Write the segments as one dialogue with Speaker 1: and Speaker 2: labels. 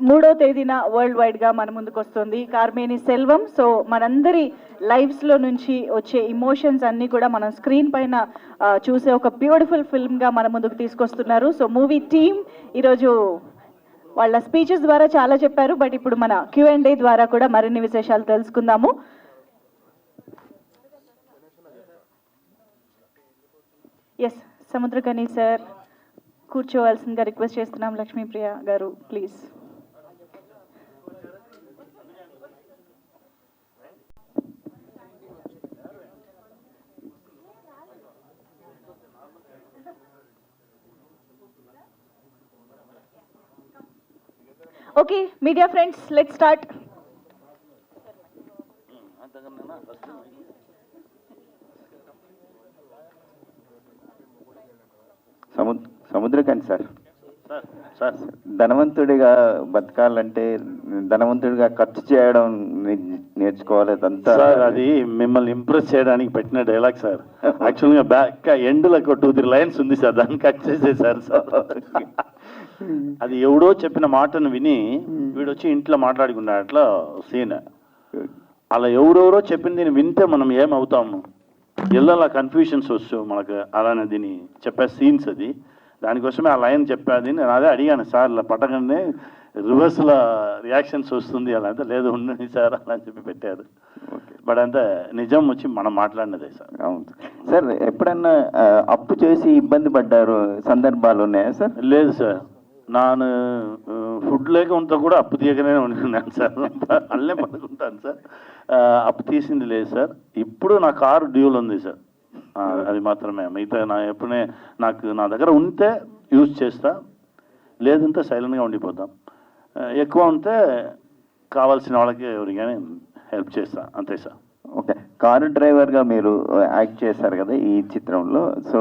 Speaker 1: 3వ తేదీన వరల్డ్ వైడ్గా మన ముందుకు వస్తుంది కార్మేని సెల్వం. సో మనందరి లైఫ్స్లో నుంచి వచ్చే ఇమోషన్స్ అన్నీ కూడా మనం స్క్రీన్ పైన చూసే ఒక బ్యూటిఫుల్ ఫిల్మ్గా మన ముందుకు తీసుకొస్తున్నారు. సో మూవీ టీమ్ ఈరోజు వాళ్ళ స్పీచెస్ ద్వారా చాలా చెప్పారు, బట్ ఇప్పుడు మన Q&A ద్వారా కూడా మరిన్ని విశేషాలు తెలుసుకుందాము. ఎస్, సముద్రకని సార్ కూర్చోవాల్సిందిగా రిక్వెస్ట్ చేస్తున్నాం. Lakshmipriya garu please. Okay media friends, let's start.
Speaker 2: Samuthirakani sir, ధనవంతుడిగా బతకాలంటే ధనవంతుడిగా ఖర్చు చేయడం నేర్చుకోవాలి. అదంతా
Speaker 3: సార్ అది మిమ్మల్ని ఇంప్రెస్ చేయడానికి పెట్టిన డైలాగ్ సార్. యాక్చువల్గా బ్యాక్ ఎండ్లో 2-3 లైన్స్ ఉంది సార్, దాన్ని కట్ చేసేసారు సార్. అది ఎవడో చెప్పిన మాటను విని వీడొచ్చి ఇంట్లో మాట్లాడుకున్నాడు అట్లా సీన్. అలా ఎవరెవరో చెప్పింది దీన్ని వింటే మనం ఏమవుతాము, ఇళ్ళ కన్ఫ్యూషన్స్ వచ్చు మనకు. అలానే దీన్ని చెప్పే సీన్స్ అది, దానికోసమే ఆ లైన్ చెప్పాది. నేను అదే అడిగాను సార్, ఇలా పట్టగానే రివర్స్లో రియాక్షన్స్ వస్తుంది అలా అంటే, లేదు ఉండండి సార్ అలా అని చెప్పి పెట్టారు. బట్ అంతా నిజం వచ్చి మనం మాట్లాడినదే సార్.
Speaker 2: అవును సార్. ఎప్పుడన్నా అప్పు చేసి ఇబ్బంది పడ్డారు సందర్భాలు ఉన్నాయా సార్?
Speaker 3: లేదు సార్, ನಾನು ఫుడ్ లేక ఉంటే కూడా అప్పు తీయకనే ఉంటున్నాను సార్. అల్లే పడుకుంటాను సార్, అప్పు తీసింది లేదు సార్. ఇప్పుడు నా కారు డ్యూల్ ఉంది సార్, అది మాత్రమే. మిగతా ఎప్పుడే నా దగ్గర ఉంటే యూజ్ చేస్తా, లేదంటే సైలెంట్గా ఉండిపోతాం. ఎక్కువ ఉంటే కావాల్సిన వాళ్ళకి ఎవరికైనా హెల్ప్ చేస్తా, అంతే సార్.
Speaker 2: ఓకే, కారు డ్రైవర్గా మీరు యాక్ట్ చేశారు కదా ఈ చిత్రంలో. సో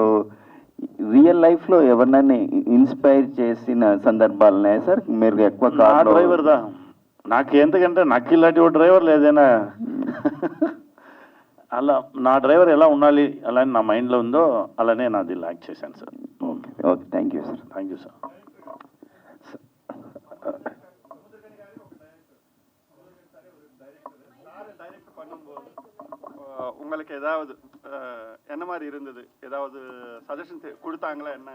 Speaker 2: రియల్ లైఫ్లో ఎవరినైనా ఇన్స్పైర్ చేసిన సందర్భాలు ఉన్నాయా సార్? మీరు ఎక్కువ కార్
Speaker 3: డ్రైవర్ దా నాకు ఎంతకంటే నాకు ఇలాంటి ఒక డ్రైవర్ లేదేనా. అలా నా డ్రైవర్ ఎలా ఉండాలి అలా నా మైండ్లో ఉందో అలానే నాది యాక్ట్ చేశాను sir.
Speaker 2: Okay okay, thank you sir.
Speaker 3: Thank you sir.
Speaker 4: உங்களுக்கு ஏதாவது என்ன மாதிரி இருந்தது, ஏதாவது சஜஷன் கொடுத்தாங்களா என்ன?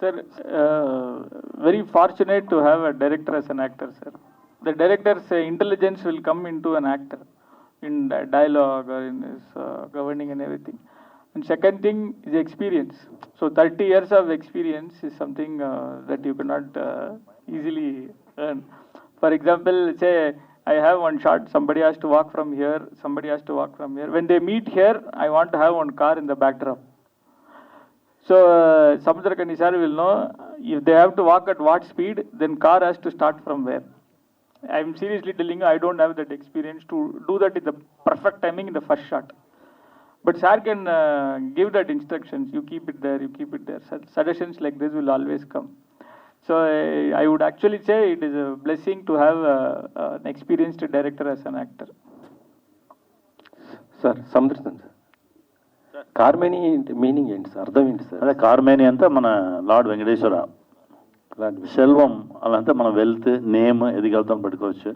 Speaker 5: Sir, very fortunate to have a director as an actor, sir. The director's intelligence will come into an actor in dialogue or in his governing and everything. And second thing is experience. So 30 years of experience is something that you cannot easily earn. For example, say I have one shot, somebody has to walk from here, somebody has to walk from here. When they meet here, I want to have one car in the backdrop. So Samudrakani sir will know if they have to walk at what speed, then car has to start from where. I am seriously telling you, I don't have that experience to do that in the perfect timing in the first shot. But sir can give that instructions, you keep it there, you keep it there. Suggestions like this will always come. So I would actually say it is a blessing to have an experienced director as an actor.
Speaker 6: Sir సముద్రం sir, కార్మేని meaning ఏంటి sir, అర్థం ఏంటి sir?
Speaker 3: అదే కార్మేని అంటే మన lord Venkateswara, Selvam అలా మన wealth name ఎదిగలుగుతాం పెట్టుకోవచ్చు.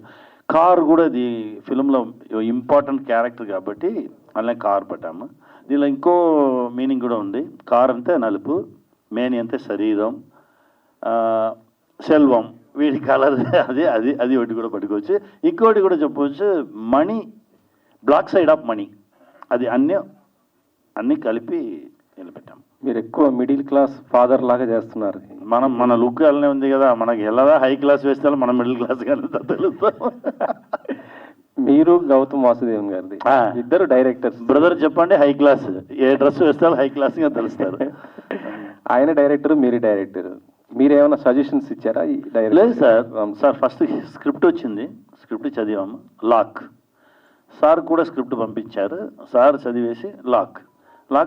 Speaker 3: కార్ కూడా ఇది ఫిల్మ్లో ఇంపార్టెంట్ క్యారెక్టర్ కాబట్టి అలానే కార్ పెట్టాము. దీనిలో ఇంకో మీనింగ్ కూడా ఉంది. కార్ అంటే నలుపు, మేని అంటే శరీరం, సెల్వం వీడి కలర్, అది అది అది ఒకటి కూడా పట్టుకోవచ్చు. ఇంకోటి కూడా చెప్పవచ్చు, money, black side of money, అది అన్నీ కలిపి నిలబెట్టాం.
Speaker 6: మీరు ఎక్కువ మిడిల్ క్లాస్ ఫాదర్ లాగా చేస్తున్నారు.
Speaker 3: మన లుక్ అలానే ఉంది కదా, మనకి ఎలా హై క్లాస్ వేస్తే మనం మిడిల్ క్లాస్ కానీ తెలుస్తాం.
Speaker 6: మీరు గౌతమ్ వాసుదేవన్ గారిది ఇద్దరు డైరెక్టర్స్.
Speaker 3: బ్రదర్ చెప్పండి, హై క్లాస్ ఏ డ్రెస్ వేస్తారు హై క్లాస్గా తెలుస్తారు.
Speaker 6: ఆయన డైరెక్టర్, మీరు డైరెక్టర్, మీరేమైనా సజెషన్స్ ఇచ్చారా?
Speaker 3: లేదు సార్ ఫస్ట్ స్క్రిప్ట్ వచ్చింది, స్క్రిప్ట్ చదివాము. లాక్ సార్ కూడా స్క్రిప్ట్ పంపించారు, సార్ చదివేసి లాక్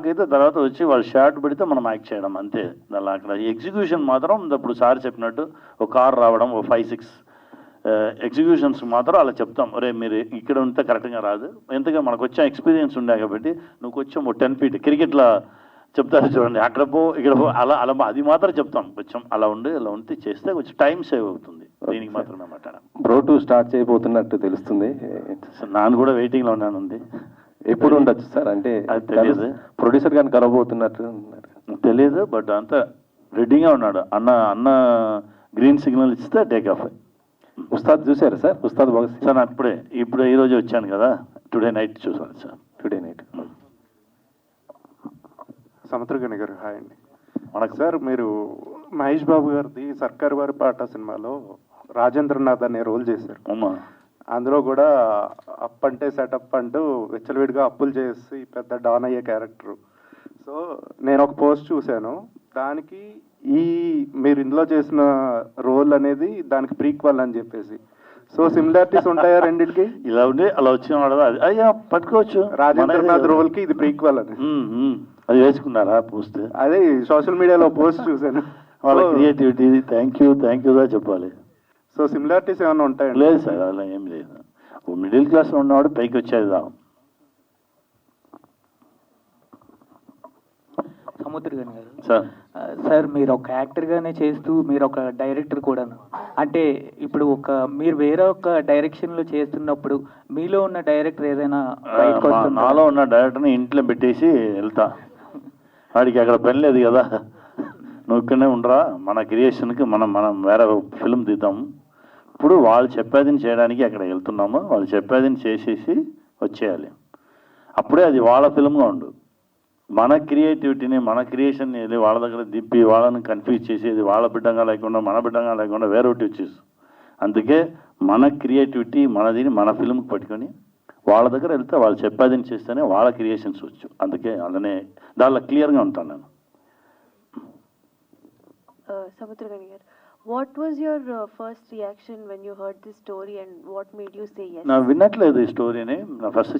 Speaker 3: అయితే తర్వాత వచ్చి వాళ్ళు షార్ట్ పెడితే మనం యాక్ట్ చేయడం అంతే. దాని అక్కడ ఎగ్జిక్యూషన్ మాత్రం ఇప్పుడు సార్ చెప్పినట్టు ఒక కార్ రావడం, ఓ 5-6 ఎగ్జిక్యూషన్స్ మాత్రం అలా చెప్తాం. అరే మీరు ఇక్కడ ఉంటే కరెక్ట్గా రాదు, ఎంతగా మనకు వచ్చే ఎక్స్పీరియన్స్ ఉండే కాబట్టి నువ్వు కొంచెం 10 feet క్రికెట్లో చెప్తారు చూడండి, అక్కడ పో ఇక్కడ పో, అలా అలా అది మాత్రం చెప్తాం. కొంచెం అలా ఉండి అలా ఉంటే చేస్తే కొంచెం టైం సేవ్ అవుతుంది. దీనికి మాత్రమే మాట్లాడాం.
Speaker 6: బ్రో 2 స్టార్ట్ చేయబోతున్నట్టు తెలుస్తుంది.
Speaker 3: నాన్న కూడా వెయిటింగ్లో ఉన్నాను. ఉంది
Speaker 6: ఎప్పుడు ఉండొచ్చు సార్? అంటే
Speaker 3: అది తెలియదు.
Speaker 6: ప్రొడ్యూసర్ గారిని కలవబోతున్నట్టు ఉన్నారు.
Speaker 3: తెలియదు, బట్ అంతా రెడీగా ఉన్నాడు. అన్న గ్రీన్ సిగ్నల్ ఇస్తే టేక్ ఆఫ్.
Speaker 6: ఉస్తాద్ చూసారా సార్? ఉస్తాద్ భగత్ సింగ్
Speaker 3: సార్ ఇప్పుడు ఈ రోజు వచ్చాను కదా, టుడే నైట్ చూసాను sir.
Speaker 6: Today night.
Speaker 7: Samuthirakani garu hi అండి.
Speaker 3: మనకు
Speaker 7: సార్ మీరు మహేష్ బాబు గారిది సర్కార్ వారి పాట సినిమాలో రాజేంద్రనాథ్ అనే రోల్ చేశారు.
Speaker 3: అమ్మా
Speaker 7: అందులో కూడా అప్ అంటే సెటప్ అంటూ విచ్చలవిడిగా అప్పులు చేసి పెద్ద డాన్ అయ్యే క్యారెక్టర్. సో నేను ఒక పోస్ట్ చూశాను, దానికి ఈ మీరు ఇందులో చేసిన రోల్ అనేది దానికి ప్రీక్వల్ అని చెప్పేసి. సో సిమిలారిటీస్ ఉంటాయా రెండింటికి?
Speaker 3: ఇలా ఉండి అలా వచ్చిన వాడు అది అయ్యా పట్టుకోవచ్చు.
Speaker 7: రాజేంద్రనాథ్ రోల్ కి ఇది ప్రీక్వల్ అని
Speaker 3: అది వేసుకున్నారా పోస్ట్?
Speaker 7: అదే సోషల్ మీడియాలో పోస్ట్ చూశాను.
Speaker 3: వాళ్ళ క్రియేటివిటీ థ్యాంక్ యూగా చెప్పాలి.
Speaker 7: సో సిమిలారిటీస్ ఏమైనా ఉంటాయండి?
Speaker 3: లేదు సార్, అలా ఏం లేదు. ఓ మిడిల్ క్లాస్లో ఉన్నవాడు పైకి వచ్చేది రా.
Speaker 8: సముద్రగని గారు
Speaker 3: సార్
Speaker 8: సార్ మీరు ఒక యాక్టర్గానే చేస్తూ మీరు ఒక డైరెక్టర్ కూడాను. అంటే ఇప్పుడు మీరు వేరే ఒక డైరెక్షన్లో చేస్తున్నప్పుడు మీలో ఉన్న డైరెక్టర్ ఏదైనా బయటకు వస్తుందా?
Speaker 3: నాలో ఉన్న డైరెక్టర్ని ఇంట్లో పెట్టేసి వెళ్తా. వాడికి అక్కడ పని లేదు కదా, నువ్వు ఇక్కడనే ఉండరా, మన క్రియేషన్కి మనం వేరే ఫిల్మ్ తీద్దాం. ఇప్పుడు వాళ్ళు చెప్పేదిని చేయడానికి అక్కడ వెళ్తున్నాము, వాళ్ళు చెప్పేదిని చేసేసి వచ్చేయాలి. అప్పుడే అది వాళ్ళ ఫిల్మ్గా ఉండు. మన క్రియేటివిటీని మన క్రియేషన్ని వెళ్ళి వాళ్ళ దగ్గర దిప్పి వాళ్ళని కన్ఫ్యూజ్ చేసి అది వాళ్ళ బిడ్డంగా లేకుండా మన బిడ్డంగా లేకుండా వేరే ఒకటి వచ్చేసి. అందుకే మన క్రియేటివిటీ మనదిని మన ఫిల్మ్కి పట్టుకొని వాళ్ళ దగ్గర వెళ్తే వాళ్ళు చెప్పేదిని చేస్తేనే వాళ్ళ క్రియేషన్స్ వచ్చు. అందుకే అలానే దానిలో క్లియర్గా ఉంటాను నేను.
Speaker 9: Samudragani garu, what was your first reaction when you heard this story and what made you say yes?
Speaker 3: నా విన్నట్లేదు ఈ స్టోరీని, నా ఫస్ట్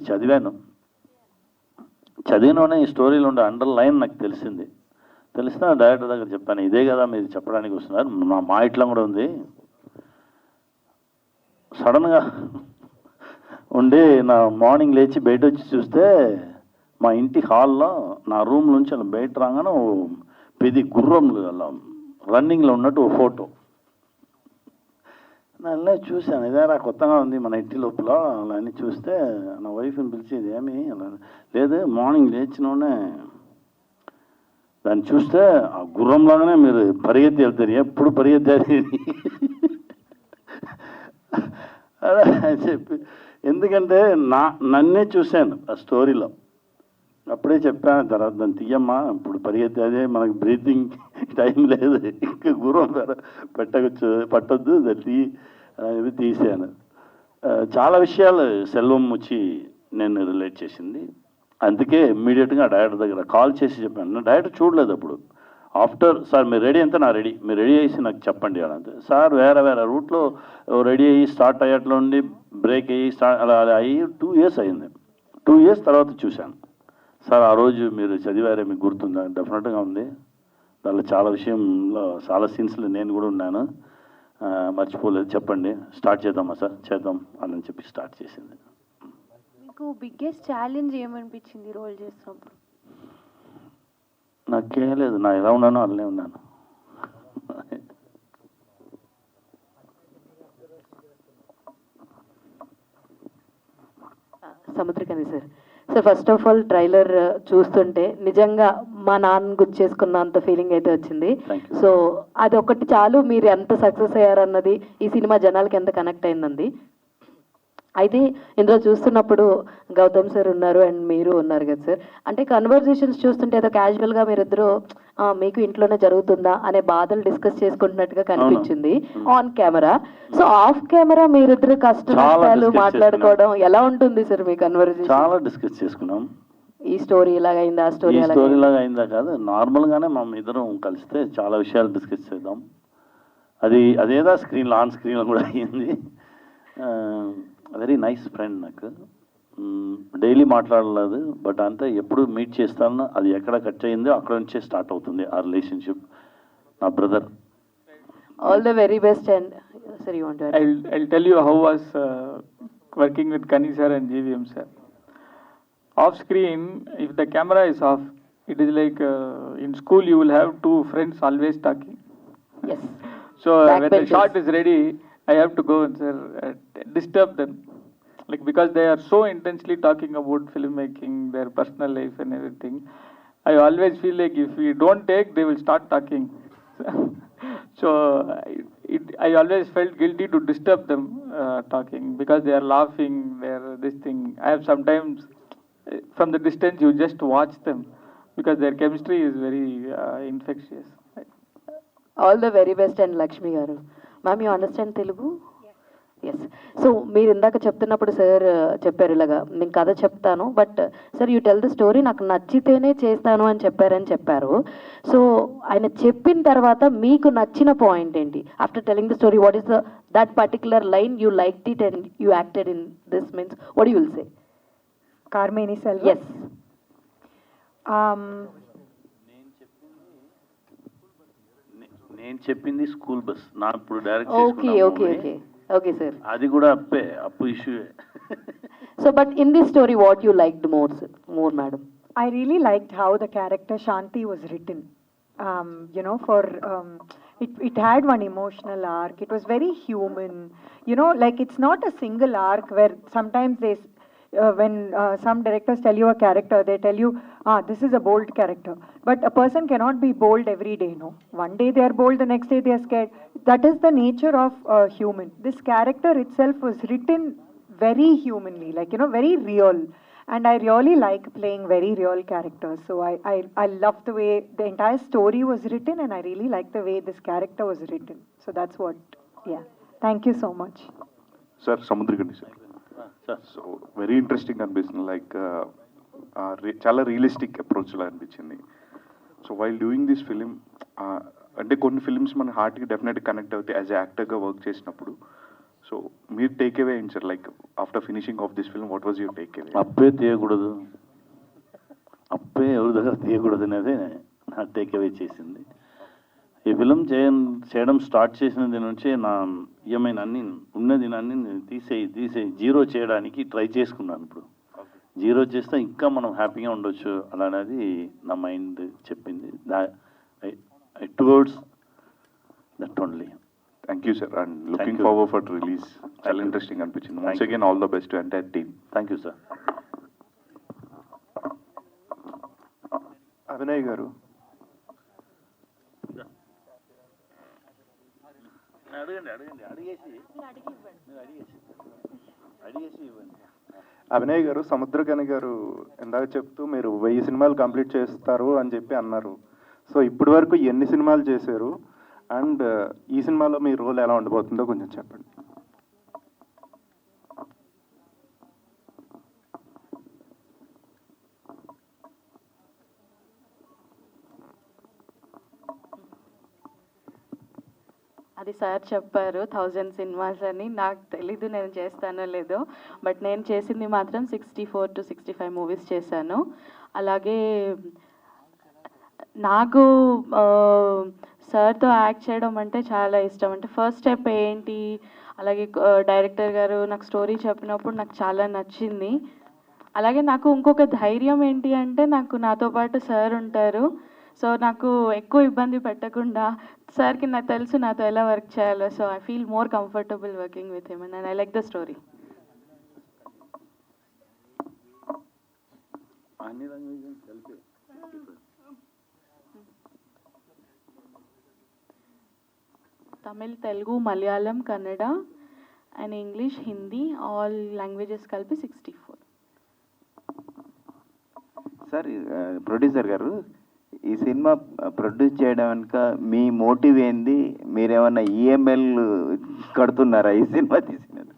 Speaker 3: చదివినోనే ఈ స్టోరీలో ఉండే అండర్ లైన్ నాకు తెలిసిన డైరెక్టర్ దగ్గర చెప్పాను, ఇదే కదా మీరు చెప్పడానికి వస్తున్నారు, మా ఇట్లా కూడా ఉంది. సడన్గా ఉండి నా మార్నింగ్ లేచి బయట వచ్చి చూస్తే మా ఇంటి హాల్లో నా రూమ్ నుంచి అలా బయట రాగానే పెది గుర్రంలు అలా రన్నింగ్లో ఉన్నట్టు ఓ ఫోటో నన్ను చూశాను. ఇదేరా కొత్తగా ఉంది మన ఇంటి లోపల అలా అని చూస్తే నా వైఫ్ని పిలిచేది ఏమి అలా లేదు, మార్నింగ్ లేచినోనే దాన్ని చూస్తే ఆ గుర్రంలాగానే మీరు పరిగెత్తి వెళ్తారు, ఎప్పుడు పరిగెత్తారు అలా చెప్పి. ఎందుకంటే నన్నే చూశాను ఆ స్టోరీలో, అప్పుడే చెప్పాను తర్వాత దాన్ని తీయమ్మా, ఇప్పుడు పరిగెత్తి అదే మనకు బ్రీతింగ్ టైం లేదు, ఇంకా గుర్రం పట్టొద్దు దాన్ని అనేది తీసాను. చాలా విషయాలు సెల్వం వచ్చి నేను రిలేట్ చేసింది. అందుకే ఇమ్మీడియట్గా డైరెక్టర్ దగ్గర కాల్ చేసి చెప్పాను. డైరెక్టర్ చూడలేదు అప్పుడు. ఆఫ్టర్ సార్ మీరు రెడీ అంతా నా రెడీ, మీరు రెడీ అయ్యి నాకు చెప్పండి అనంతే. సార్ వేరే రూట్లో రెడీ అయ్యి స్టార్ట్ అయ్యేట్లో ఉండి బ్రేక్ అయ్యి అలా అయ్యి 2 years అయింది. 2 years తర్వాత చూశాను. సార్ ఆ రోజు మీరు చదివారే మీకు గుర్తుందా? డెఫినెట్గా ఉంది. దానిలో చాలా విషయంలో చాలా సీన్స్లో నేను కూడా ఉన్నాను, మర్చిపోలేదు. చెప్పండి స్టార్ట్ చేద్దామా సార్? చేద్దాం అని చెప్పి స్టార్ట్ చేసింది.
Speaker 9: మీకు బిగ్గెస్ట్ ఛాలెంజ్ ఏమనిపించింది రోల్ చేస్తున్నప్పుడు?
Speaker 3: నాకేం లేదు, నా ఎలా ఉన్నానో అలానే ఉన్నాను.
Speaker 10: Samuthirakani sir first of all trailer చూస్తుంటే నిజంగా మా నాన్న గుర్తు చేసుకున్నంత ఫీలింగ్ అయితే వచ్చింది. సో అది ఒకటి చాలు, మీరు ఎంత సక్సెస్ అయ్యారన్నది ఈ సినిమా జనాలకి ఎంత కనెక్ట్ అయిందండి. అయితే ఇందులో చూస్తున్నప్పుడు గౌతమ్ సార్ ఉన్నారు అండ్ మీరు ఉన్నారు కదా సార్, అంటే కన్వర్జేషన్స్ చూస్తుంటే ఏదో క్యాజువల్గా మీరిద్దరూ మీకు ఇంట్లోనే జరుగుతుందా అనే బాధలు డిస్కస్ చేసుకుంటున్నట్టుగా కనిపించింది on camera. So of camera మీరిద్దరు కష్టాలు మాట్లాడుకోవడం ఎలా ఉంటుంది సార్ మీ కన్వర్జేషన్?
Speaker 3: చాలా డిస్కస్ చేసుకున్నాం.
Speaker 10: ఈ స్టోరీ ఇలాగ అయిందా, ఆ స్టోరీ
Speaker 3: లాగా అయిందా కాదు, నార్మల్గానే మనం ఇద్దరం కలిస్తే చాలా విషయాలు డిస్కస్ చేద్దాం. అదేదా స్క్రీన్లో ఆన్ స్క్రీన్లో కూడా అయ్యింది. వెరీ నైస్ ఫ్రెండ్, నాకు డైలీ మాట్లాడలేదు బట్ అంతా ఎప్పుడు మీట్ చేస్తాను, అది ఎక్కడ కట్ అయిందో అక్కడ నుంచే స్టార్ట్ అవుతుంది ఆ రిలేషన్షిప్. నా brother.
Speaker 10: All the very best. And sir, you want to add?
Speaker 5: I'll tell you how was working with Kani sir and GVM sir. Off screen, if the camera is off, it is like in school you will have two friends always talking.
Speaker 10: Yes.
Speaker 5: So when the
Speaker 10: Backbenchers.
Speaker 5: shot is ready, I have to go and disturb them, like because they are so intensely talking about filmmaking, their personal life and everything. I always feel like if we don't take, they will start talking. So I always felt guilty to disturb them talking because they are laughing. They are this thing. I have sometimes from the distance you just watch them because their chemistry is very infectious.
Speaker 10: All the very best and Lakshmi garu. Ma'am you understand Telugu? Yes. So మీరు ఇందాక చెప్తున్నప్పుడు sir చెప్పారు ఇలాగా నేను కథ చెప్తాను but sir you tell the story నాకు నచ్చితేనే చేస్తాను అని చెప్పారు. సో ఆయన చెప్పిన తర్వాత మీకు నచ్చిన పాయింట్ ఏంటి? After telling the story what is that particular line you liked it and you acted in this means what you will say?
Speaker 1: Karmeni Selvam.
Speaker 10: Yes.
Speaker 3: నేను చెప్పింది స్కూల్ బస్ నా ఇప్పుడు direct
Speaker 10: okay okay okay okay sir.
Speaker 3: అది కూడా అప్పు issue.
Speaker 10: So but in this story what you liked more madam?
Speaker 1: I really liked how the character Shanti was written. It had one emotional arc. It was very human. Like it's not a single arc where sometimes when some directors tell you a character, they tell you, this is a bold character. But a person cannot be bold every day, no. One day they are bold, the next day they are scared. That is the nature of a human. This character itself was written very humanly, like, very real. And I really like playing very real characters. So I love the way the entire story was written, and I really like the way this character was written. So that's what, yeah. Thank you so much.
Speaker 7: Sir Samuthirakani sir. So very interesting అనిపిస్తుంది, like చాలా realistic అప్రోచ్లా అనిపించింది. So while doing this film, అంటే కొన్ని films మన హార్ట్కి డెఫినెట్గా connect అవుతాయి యాజ్ యాక్టర్గా వర్క్ చేసినప్పుడు. సో మీరు టేక్ అవే ఏంటి sir, like after finishing of this film what was your take away?
Speaker 3: అప్పే తీయకూడదు, అప్పే ఎవరి దగ్గర తీయకూడదు అనేది నా టేక్ అవే చేసింది. ఈ ఫిలిం చేయడం స్టార్ట్ చేసినది నుంచి నా ఏమైనా అన్ని ఉన్నది అన్ని తీసేయి జీరో చేయడానికి ట్రై చేసుకున్నాను. ఇప్పుడు జీరో చేస్తే ఇంకా మనం హ్యాపీగా ఉండొచ్చు అలా అనేది నా మైండ్ చెప్పింది. Towards that only.
Speaker 7: Thank you sir, and looking forward for release. చాలా ఇంట్రెస్టింగ్ అనిపించింది. Once again all the best to entire team.
Speaker 3: Thank you sir.
Speaker 7: Abhinay గారు, అభినయ్ గారు, సముద్రగని గారు ఇందాక చెప్తూ మీరు 1000 సినిమాలు కంప్లీట్ చేస్తారు అని చెప్పి అన్నారు. సో ఇప్పటి వరకు ఎన్ని సినిమాలు చేశారు, అండ్ ఈ సినిమాలో మీ రోల్ ఎలా ఉండబోతుందో కొంచెం చెప్పండి.
Speaker 9: అది సార్ చెప్పారు 1000 సినిమాస్ అని. నాకు తెలీదు నేను చేస్తానో లేదో, బట్ నేను చేసింది మాత్రం 64 to 65 మూవీస్ చేశాను. అలాగే నాకు సార్తో యాక్ట్ చేయడం అంటే చాలా ఇష్టం. అంటే ఫస్ట్ స్టెప్ ఏంటి, అలాగే డైరెక్టర్ గారు నాకు స్టోరీ చెప్పినప్పుడు నాకు చాలా నచ్చింది. అలాగే నాకు ఇంకొక ధైర్యం ఏంటి అంటే నాకు నాతో పాటు సార్ ఉంటారు. సో నాకు ఎక్కువ ఇబ్బంది పెట్టకుండా సార్కి నాకు తెలుసు నాతో ఎలా వర్క్ చేయాలో. So I feel more comfortable working with him and I like the story. Tamil, Telugu, Malayalam, Kannada and English, Hindi, all languages కలిపి 64.
Speaker 2: సార్, ప్రొడ్యూసర్ గారు, ఈ సినిమా ప్రొడ్యూస్ చేయడం వెనుక మీ మోటివ్ ఏంది? మీరేమన్నా ఈఎంఎల్ కడుతున్నారా ఈ సినిమా తీసినది?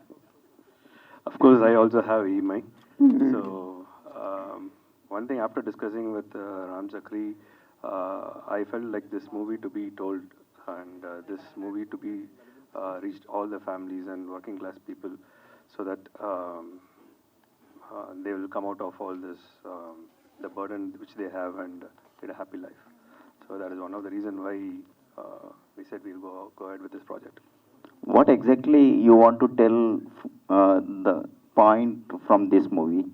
Speaker 11: Of course, I also have EMI. So, one thing after discussing with Ram Chakri, I felt like this movie to be told and this movie to be reached all the families and working class people so that they will come out of all this, the burden which they have and lead a happy life. So that is one of the reason why we said we'll go ahead with this project.
Speaker 2: What exactly you want to tell the point from this movie?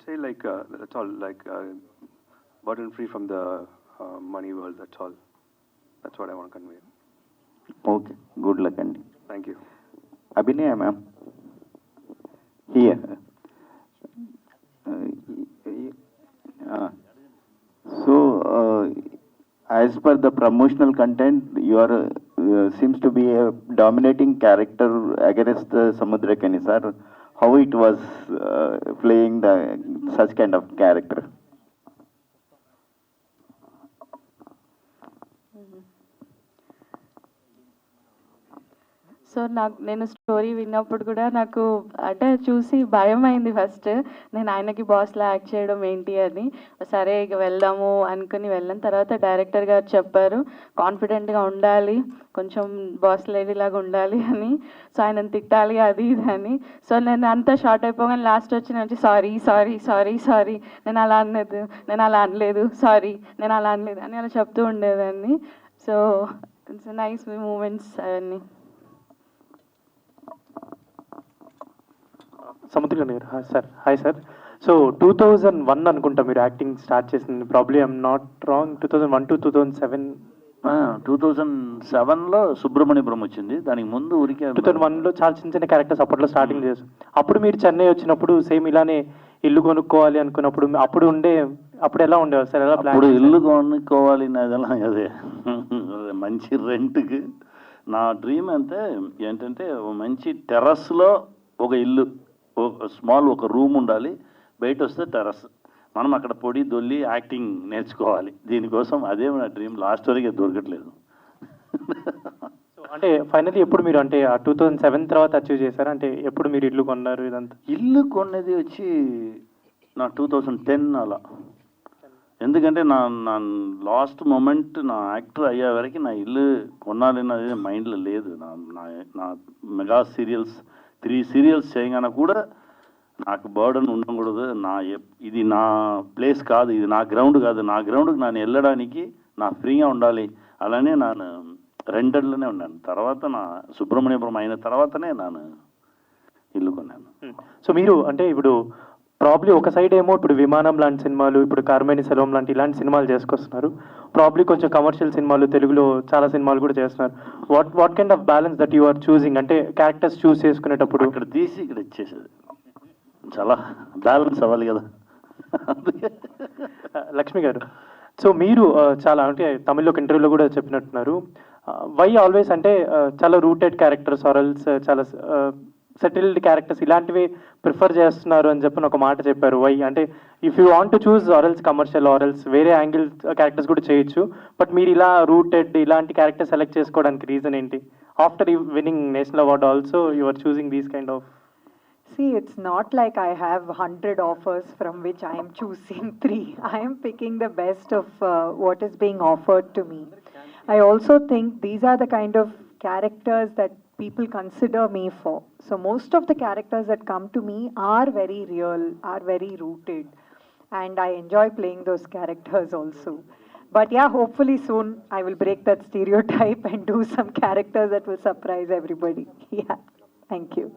Speaker 11: say like that's all, like burden free from the money world. That's all. That's what I want to convey.
Speaker 2: Okay, good luck అండి.
Speaker 11: Thank you.
Speaker 2: Abhinaya ma'am here. So as per the promotional content, you are seems to be a dominating character against Samudrakani sir. How it was playing the such kind of character?
Speaker 9: So నేను story విన్నప్పుడు కూడా నాకు అంటే చూసి భయం అయింది first. నేను ఆయనకి బాస్లా యాక్ట్ చేయడం ఏంటి అని. సరే ఇక వెళ్దాము అనుకుని వెళ్ళిన తర్వాత డైరెక్టర్ గారు చెప్పారు కాన్ఫిడెంట్గా ఉండాలి, కొంచెం బాస్ లేడీ లాగా ఉండాలి అని. సో ఆయనను తిట్టాలి అది ఇది అని. సో నేను అంతా షార్ట్ అయిపోగానే లాస్ట్ వచ్చి సారీ సారీ సారీ సారీ నేను అలా అనలేదు, నేను అలా అనలేదు, సారీ నేను అలా అనలేదు అని అలా చెప్తూ ఉండేదాన్ని. సో ఇట్స్ నైస్ మూమెంట్స్ అవన్నీ.
Speaker 12: సముద్ర గారు సార్, హాయ్ సార్. సో 2001 అనుకుంటా మీరు యాక్టింగ్ స్టార్ట్ చేసింది, probably I'm not wrong. 2001 to 2007.
Speaker 3: 2007లో సుబ్రహ్మణ్యపురం వచ్చింది. దానికి ముందు ఊరికే
Speaker 12: 2001లో చాలా చిన్న చిన్న క్యారెక్టర్స్ అప్పట్లో స్టార్టింగ్ చేసాం. అప్పుడు మీరు చెన్నై వచ్చినప్పుడు సేమ్ ఇలానే ఇల్లు కొనుక్కోవాలి అనుకున్నప్పుడు అప్పుడు ఎలా ఉండేవారు సార్? ఎలా ప్లాన్?
Speaker 3: ఇప్పుడు ఇల్లు కొనుక్కోవాలి అదెలా అదే మంచి రెంట్కి. నా డ్రీమ్ అంటే ఏంటంటే మంచి టెర్రస్లో ఒక ఇల్లు, స్మాల్ ఒక రూమ్ ఉండాలి, బయట వస్తే టెర్రస్, మనం అక్కడ పొడి దొల్లి యాక్టింగ్ నేర్చుకోవాలి. దీనికోసం అదే నా డ్రీమ్. లాస్ట్ వరకు దొరకట్లేదు.
Speaker 12: అంటే ఫైనల్లీ ఎప్పుడు మీరు అంటే 2007 తర్వాత అచీవ్ చేశారు? అంటే ఎప్పుడు మీరు ఇల్లు కొన్నారు? ఇదంతా
Speaker 3: ఇల్లు కొన్నది వచ్చి నా 2010 అలా. ఎందుకంటే నా లాస్ట్ మూమెంట్ నా యాక్టర్ అయ్యే వరకు నా ఇల్లు కొనాలన్నది మైండ్లో లేదు. నా మెగా సీరియల్స్ 3 సీరియల్స్ చేయగానే కూడా నాకు బర్డన్ ఉండకూడదు. ఇది నా ప్లేస్ కాదు, ఇది నా గ్రౌండ్ కాదు, నా గ్రౌండ్కి నేను వెళ్ళడానికి నా ఫ్రీగా ఉండాలి. అలానే నేను రెండర్లోనే ఉన్నాను. తర్వాత నా సుబ్రహ్మణ్యపురం అయిన తర్వాతనే నేను ఇల్లు కొన్నాను.
Speaker 12: సో మీరు అంటే ఇప్పుడు ప్రాబ్లీ ఒక సైడ్ ఏమో ఇప్పుడు విమానం లాంటి సినిమాలు, ఇప్పుడు కార్మేని సెల్వం లాంటి ఇలాంటి సినిమాలు చేసుకొస్తున్నారు. ప్రాబ్లీ కొంచెం కమర్షియల్ సినిమాలు, తెలుగులో చాలా సినిమాలు కూడా చేస్తున్నారు. What kind of balance that you are choosing? అంటే క్యారెక్టర్స్ చూస్ చేసుకునేటప్పుడు
Speaker 3: ఇక్కడ తీసి ఇక్కడ ఇచ్చేసేది చాలా బ్యాలెన్స్ అవ్వాలి కదా.
Speaker 12: లక్ష్మి గారు, సో మీరు చాలా అంటే తమిళ్లో ఒక ఇంటర్వ్యూలో కూడా చెప్పినట్టున్నారు, వై ఆల్వేస్ అంటే చాలా రూటెడ్ క్యారెక్టర్స్ ఆర్ఎల్స్ చాలా సెటిల్డ్ క్యారెక్టర్స్ ఇలాంటివి ప్రిఫర్ చేస్తున్నారు అని చెప్పి ఒక మాట చెప్పారు. వై అంటే if you want to choose roles commercial ఆర్ఎల్స్ వేరే యాంగిల్ క్యారెక్టర్స్ కూడా చేయొచ్చు, బట్ మీరు ఇలా రూటెడ్ ఇలాంటి క్యారెక్టర్ సెలెక్ట్ చేసుకోవడానికి రీజన్ ఏంటి? After winning national award also you are choosing these kind of.
Speaker 13: See, it's not like I have 100 offers from which I am choosing 3. I am picking the best of what is being offered to me. I also think these are the kind of characters that people consider me for. So most of the characters that come to me are very real, are very rooted, and I enjoy playing those characters also. But yeah, hopefully soon I will break that stereotype and do some characters that will surprise everybody. Yeah, thank you.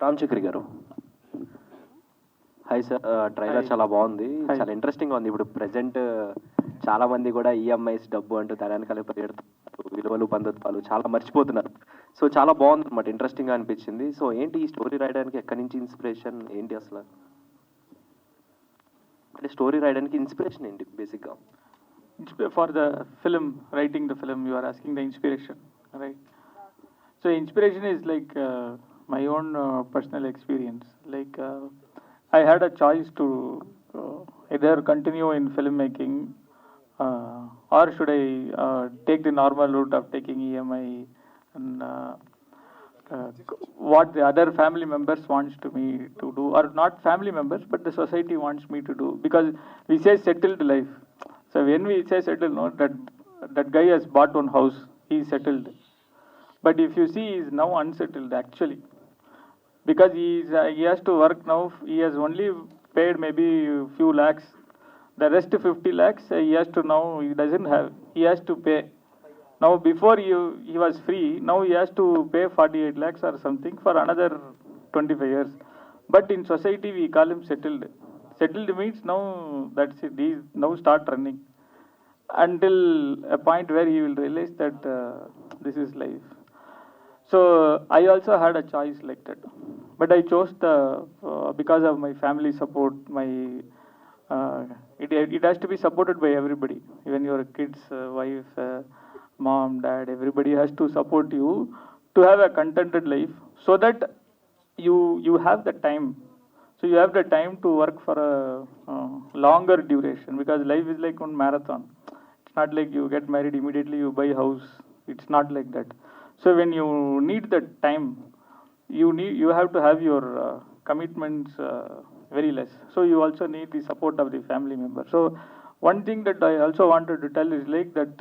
Speaker 6: Ram Chakri గారు, hi sir. Trailer చాలా బాగుంది, చాలా ఇంట్రెస్టింగ్గా ఉంది. ఇప్పుడు present చాలా మంది కూడా ఈఎంఐస్ డబ్బు అంటూ తరానికలు పరిగెడుతున్నారు, విలువలు బంధుత్వాలు చాలా మర్చిపోతున్నారు. సో చాలా బాగుంది అనమాట, ఇంట్రెస్టింగ్గా అనిపించింది. సో ఏంటి ఈ స్టోరీ రాయడానికి ఎక్కడి నుంచి ఇన్స్పిరేషన్ ఏంటి అసలు? అంటే స్టోరీ రాయడానికి ఇన్స్పిరేషన్ ఏంటి బేసిక్గా?
Speaker 5: For the film, writing the film you are asking the inspiration, right? So inspiration is like my own personal experience. Like I had a choice to either continue in filmmaking or should I take the normal route of taking EMI and what the other family members wants to me to do, or not family members but the society wants me to do, because we say settled life. So when we say settled, no, that guy has bought one house, he is settled. But if you see, he is now unsettled actually, because he has to work now. He has only paid maybe few lakhs, the rest 50 lakhs he has to, now he doesn't have, he has to pay. Now before he was free, now he has to pay 48 lakhs or something for another 25 years. But in society we call him settled. Settled means now that's it. He now start running until a point where he will realize that this is life. So I also had a choice like that, but I chose the because of my family support. It has to be supported by everybody, even your kids, wife, mom, dad. Everybody has to support you to have a contented life, so that you have the time. So you have the time to work for a longer duration, because life is like one marathon. It's not like you get married immediately, you buy house. It's not like that. So when you need the time, you have to have your commitments very less. So you also need the support of the family member. So one thing that I also wanted to tell is like that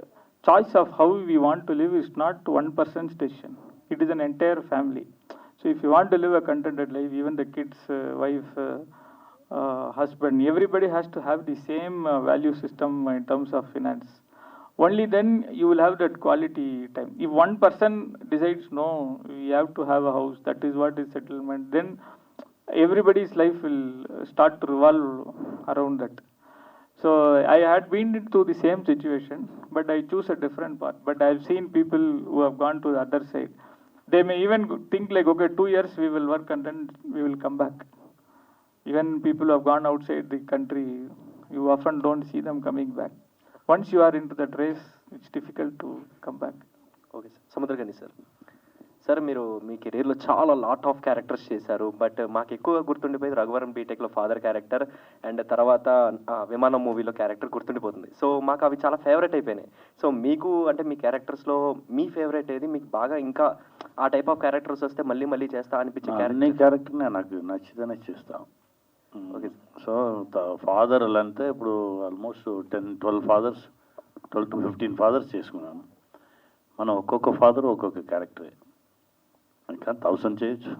Speaker 5: choice of how we want to live is not one person's decision. It is an entire family. So if you want to live a contented life, even the kids, wife, husband, everybody has to have the same value system in terms of finance. Only then you will have that quality time. If one person decides, no, we have to have a house, that is what is settlement, then everybody's life will start to revolve around that. So I had been into the same situation, but I choose a different path. But I've seen people who have gone to the other side. They may even think like, okay, 2 years we will work and then we will come back. Even people who have gone outside the country, you often don't see them coming back. Once you are into that race, it's difficult to come back.
Speaker 6: Okay sir, Samuthirakani sir. Sir మీరు మీ కెరీర్లో చాలా lot of characters చేశారు, but మాకు ఎక్కువగా గుర్తుండిపోయేది రఘువరన్ బీటెక్లో father character, and తర్వాత విమానం మూవీలో క్యారెక్టర్ గుర్తుండిపోతుంది. సో మాకు అవి చాలా ఫేవరెట్ అయిపోయినాయి. సో మీకు అంటే మీ క్యారెక్టర్స్లో మీ ఫేవరెట్ ఏది, మీకు బాగా ఇంకా ఆ టైప్ ఆఫ్ క్యారెక్టర్స్ వస్తే మళ్ళీ మళ్ళీ చేస్తా అనిపించే
Speaker 3: అన్ని క్యారెక్టర్నే నాకు నచ్చితేనే చేస్తాం.
Speaker 6: ఓకే.
Speaker 3: సో ఫాదర్ అంటే ఇప్పుడు ఆల్మోస్ట్ 12 ఫాదర్స్, 12 to 15 ఫాదర్స్ చేసుకున్నాను. మనం ఒక్కొక్క ఫాదర్ ఒక్కొక్క క్యారెక్టరే, ఇంకా 1000 చేయొచ్చు.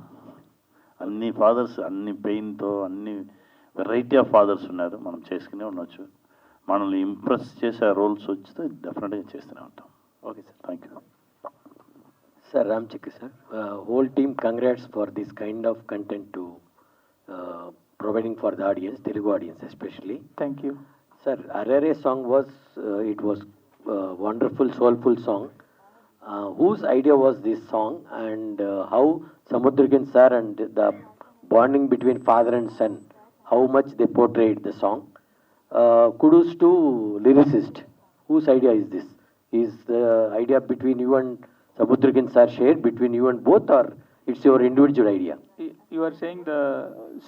Speaker 3: అన్ని ఫాదర్స్, అన్ని పెయిన్తో, అన్ని వెరైటీ ఆఫ్ ఫాదర్స్ ఉన్నారు, మనం చేసుకునే ఉండొచ్చు. మనల్ని ఇంప్రెస్ చేసే రోల్స్ వచ్చితే డెఫినెట్గా చేస్తూనే ఉంటాం.
Speaker 6: Okay sir,
Speaker 3: thank you.
Speaker 14: Sir, Ram Chikki sir, whole team congrats for this kind of content to providing for the audience, Telugu audience especially.
Speaker 5: Thank you.
Speaker 14: Sir, Arare song was, it was wonderful, soulful song. Whose idea was this song, and how Samudragan sir and the bonding between father and son, how much they portrayed the song. Kudos to lyricist. Whose idea is this? Is the idea between you and Samudragan sir shared between you and both, or it's your individual idea?
Speaker 5: You are saying the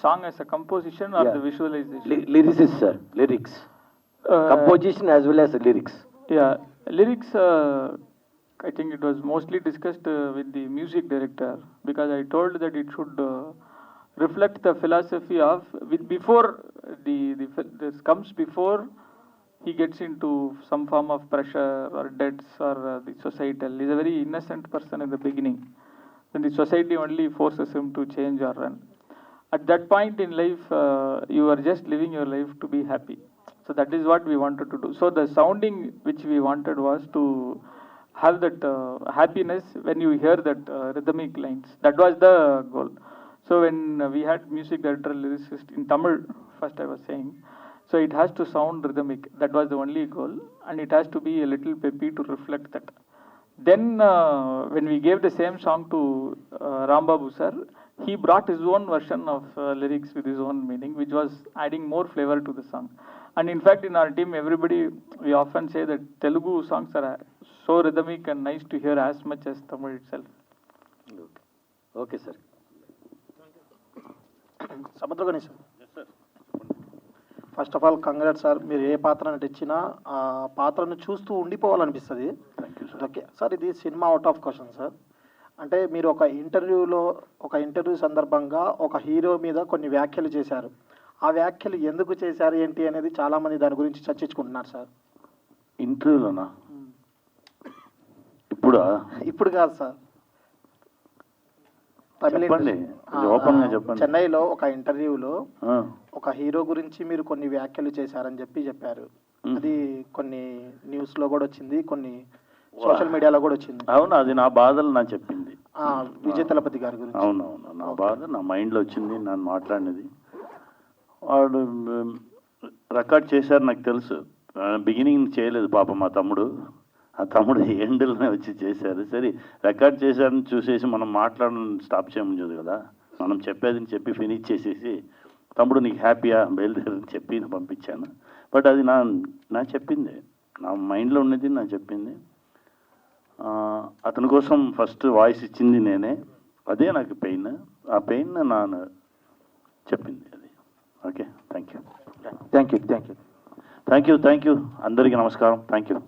Speaker 5: song as a composition or the visualization?
Speaker 14: Lyricist sir, lyrics. Composition as well as lyrics.
Speaker 5: Yeah, lyrics, I think it was mostly discussed with the music director, because I told that it should reflect the philosophy of, before this comes before he gets into some form of pressure or debts or the societal. He's a very innocent person in the beginning. Then the society only forces him to change or run. At that point in life, you are just living your life to be happy. So that is what we wanted to do. So the sounding which we wanted was to have that happiness when you hear that rhythmic lines. That was the goal. So when we had music director, lyricist in Tamil, first I was saying, so it has to sound rhythmic. That was the only goal, and it has to be a little peppy to reflect that. Then when we gave the same song to Rambabu sir, he brought his own version of lyrics with his own meaning, which was adding more flavor to the song. And in fact, in our team, everybody, we often say that Telugu songs are so rhythmic and nice to hear as much as Tamil itself.
Speaker 14: Okay sir.
Speaker 15: Samuthirakani sir, first of all congrats sir. మీరు ఏ పాత్ర నటించినా ఆ పాత్రను చూస్తూ ఉండిపోవాలనిపిస్తుంది. Okay sir, ఇది cinema out of question sir. అంటే మీరు ఒక interview సందర్భంగా ఒక హీరో మీద కొన్ని వ్యాఖ్యలు చేశారు. ఆ వ్యాఖ్యలు ఎందుకు చేశారు ఏంటి అనేది చాలామంది దాని గురించి చర్చించుకుంటున్నారు సార్.
Speaker 3: ఇంటర్వ్యూలోనా?
Speaker 15: ఇప్పుడు కాదు సార్,
Speaker 3: చెప్పండి, ఓపెన్గా చెప్పండి.
Speaker 15: చెన్నైలో ఒక ఇంటర్వ్యూలో ఒక హీరో గురించి మీరు కొన్ని వ్యాఖ్యలు చేశారని చెప్పారు. అది కొన్ని న్యూస్ లో కూడా వచ్చింది, కొన్ని సోషల్ మీడియాలో కూడా వచ్చింది.
Speaker 3: అవును, అది నా బాధలు నాకు చెప్పింది.
Speaker 15: విజయ్ తలపతి గారి గురించి.
Speaker 3: అవునవును, నా బాధ నా మైండ్లో వచ్చింది, నన్ను మాట్లాడినది. వాడు రికార్డ్ చేశారు నాకు తెలుసు. బిగినింగ్ చేయలేదు పాపం మా తమ్ముడు. ఆ తమ్ముడు ఎండ్లోనే వచ్చి చేశారు. సరే రికార్డ్ చేశారని చూసేసి మనం మాట్లాడడం స్టాప్ చేయముండదు కదా. మనం చెప్పేదని చెప్పి ఫినిష్ చేసేసి తమ్ముడు నీకు హ్యాపీయా బయలుదేరని చెప్పి పంపించాను. బట్ అది నా చెప్పింది, నా మైండ్లో ఉన్నది నా చెప్పింది. అతని కోసం ఫస్ట్ వాయిస్ ఇచ్చింది నేనే. అదే నాకు పెయిన్. ఆ పెయిన్ నా చెప్పింది అది. Okay, thank you.
Speaker 15: Thank you.
Speaker 3: Thank you అందరికీ నమస్కారం. Thank you.